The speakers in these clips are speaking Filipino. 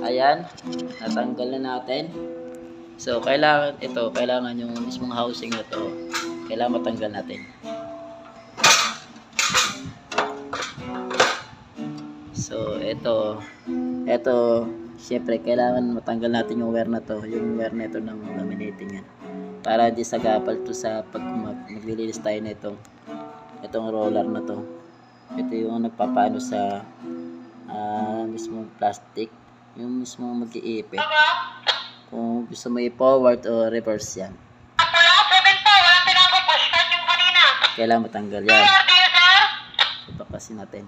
Ayan, natanggal na natin. So, kailangan yung mismong housing na to, kailangan matanggal natin. So, ito, syempre, kailangan matanggal natin yung wire na to, yung wire na ito ng laminating yan. Para di sagapal to sa pag maglilinis tayo na itong roller na to. Ito yung nagpapaano sa mismong plastic, yung mismong mag-iipit. Kung gusto mo i-forward o reverse yan. Kailangan matanggal yan. Ipapasin natin.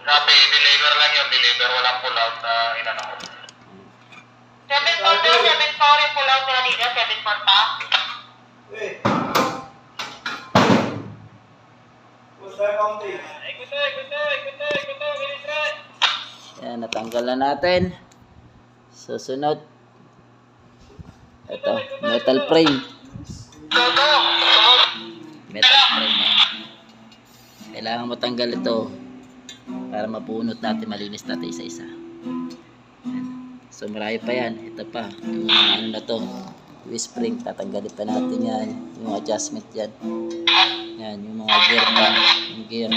Sabi, deliver lang yun. Deliver, walang pull out na inano ko. 7-4 daw, 7-4 yung pull out nila dito. 7-4 pa. Yan, natanggal na natin. Susunod, ito, metal frame. Metal frame. Kailangan matanggal ito para mabunot natin, malinis natin isa-isa. So marami pa yan. Ito pa, yung ano na to, yung spring, tatanggalin pa natin yan. Yung adjustment yan. Yan, yung mga gear pa, yung gear.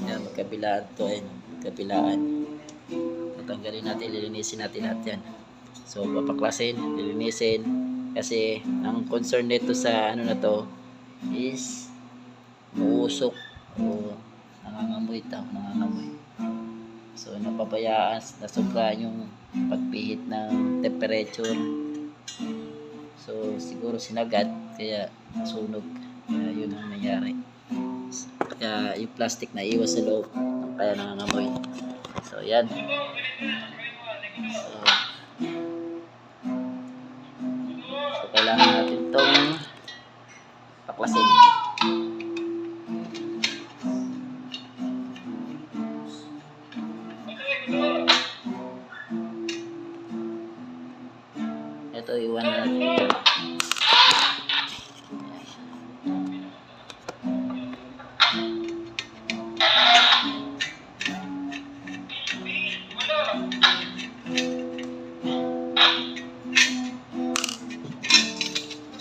Yan, magkabilaan to, magkabilaan. Tatanggalin natin, lilinisin natin lahat yan. So papaklasin, lilinisin. Kasi ang concern nito sa ano na to is muusok o nangangamoy. So napabayaan, nasobra yung pagpihit ng temperature. So siguro sinagat, kaya nasunog. Kaya yun ang nangyari. Kaya yung plastic na iwas sa loob, kaya nangangamoy. So yan. So kailangan natin itong paklasin. Ito, iwan natin.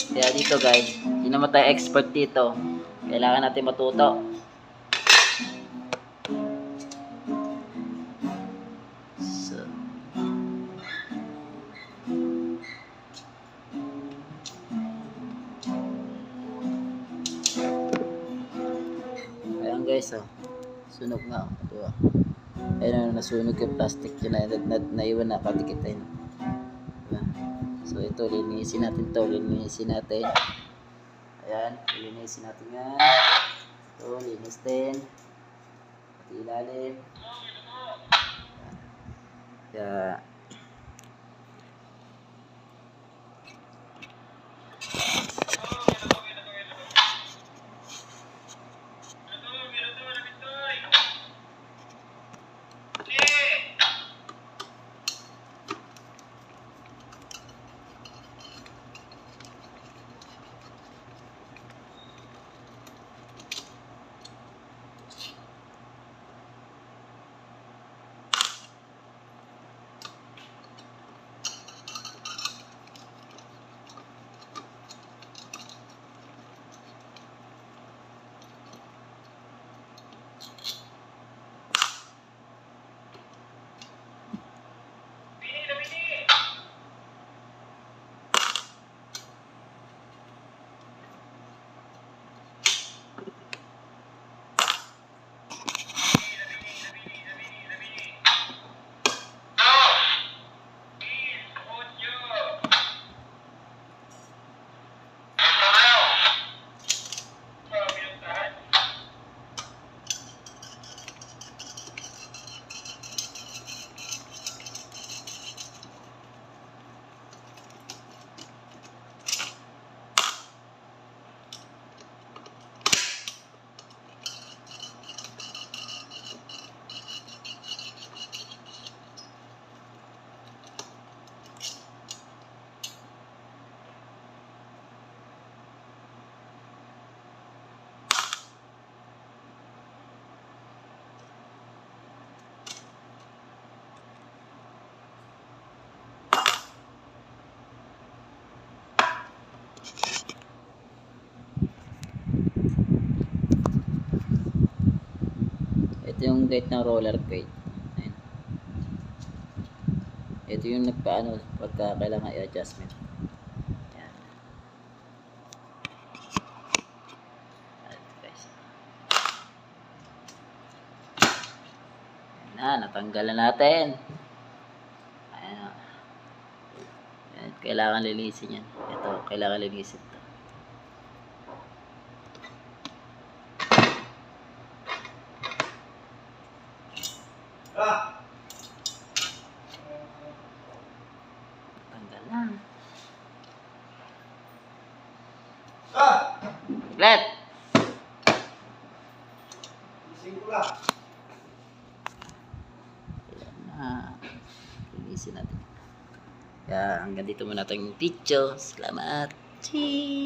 Kaya dito guys, hindi naman tayo expert dito. Kailangan natin matuto. So, ayan guys, sunog na. Diba? Ayun, nasunog yung plastic yun na naiwan na kadikit tayo. Diba? So ito, linisin natin to, linisin natin. Ayan, linisin natin yan. Ito, linis din. Pati ilalim. Kaya, Ito yung gate ng roller gate. Ayan. Ito yung nagpaano pagka kailangan i-adjustment. Ayan. Ayan guys. Ayan na, natanggal na natin. Ayan. Ayan, kailangan linisin yan. Ito, kailangan linisin ito. Tanggal na. Let! Ayan na. Linisin natin. Kaya hanggang dito muna tayong video. Salamat. Cheese!